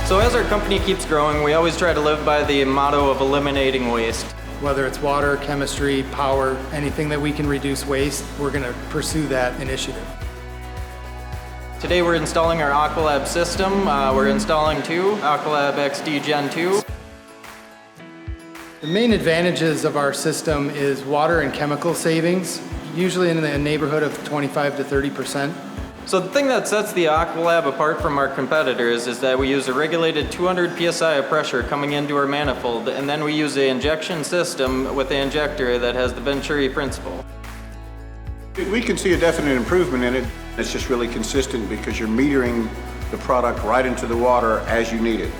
So as our company keeps growing, we always try to live by the motto of eliminating waste. Whether it's water, chemistry, power, anything that we can reduce waste, we're going to pursue that initiative. Today we're installing our Aqua-Lab system. We're installing two Aqua-Lab XD Gen 2. The main advantages of our system is water and chemical savings, usually in the neighborhood of 25 to 30%. So the thing that sets the Aqua-Lab apart from our competitors is that we use a regulated 200 psi of pressure coming into our manifold, and then we use an injection system with the injector that has the Venturi principle. We can see a definite improvement in it. It's just really consistent because you're metering the product right into the water as you need it.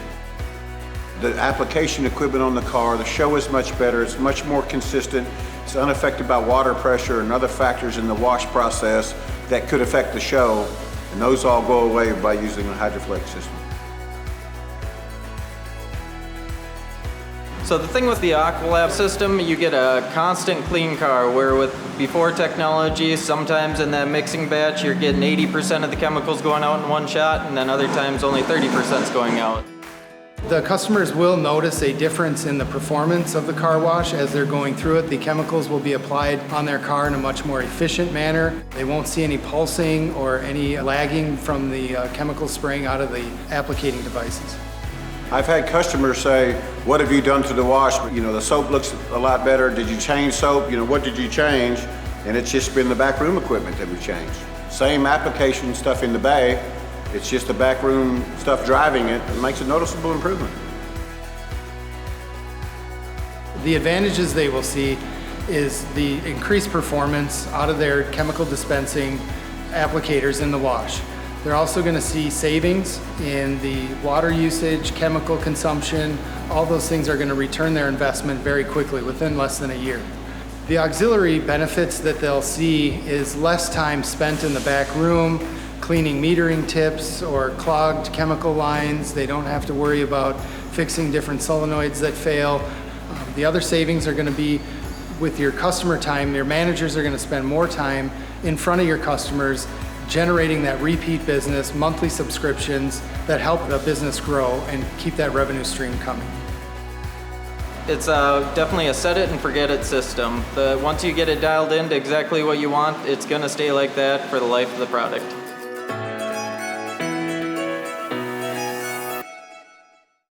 The application equipment on the car, the show is much better, it's much more consistent, it's unaffected by water pressure and other factors in the wash process that could affect the show, and those all go away by using the Hydra-Flex system. So the thing with the Aqua-Lab system, you get a constant clean car, where with before technology, sometimes in that mixing batch, you're getting 80% of the chemicals going out in one shot, and then other times only 30% is going out. The customers will notice a difference in the performance of the car wash as they're going through it. The chemicals will be applied on their car in a much more efficient manner. They won't see any pulsing or any lagging from the chemicals spraying out of the applicating devices. I've had customers say, what have you done to the wash? You know, the soap looks a lot better. Did you change soap? You know, what did you change? And it's just been the backroom equipment that we changed. Same application stuff in the bay. It's just the backroom stuff driving it. It makes a noticeable improvement. The advantages they will see is the increased performance out of their chemical dispensing applicators in the wash. They're also going to see savings in the water usage, chemical consumption. All those things are going to return their investment very quickly, within less than a year. The auxiliary benefits that they'll see is less time spent in the back room, cleaning metering tips or clogged chemical lines. They don't have to worry about fixing different solenoids that fail. The other savings are going to be with your customer time. Your managers are going to spend more time in front of your customers, generating that repeat business, monthly subscriptions that help the business grow and keep that revenue stream coming. It's definitely a set it and forget it system. Once you get it dialed into exactly what you want, it's going to stay like that for the life of the product.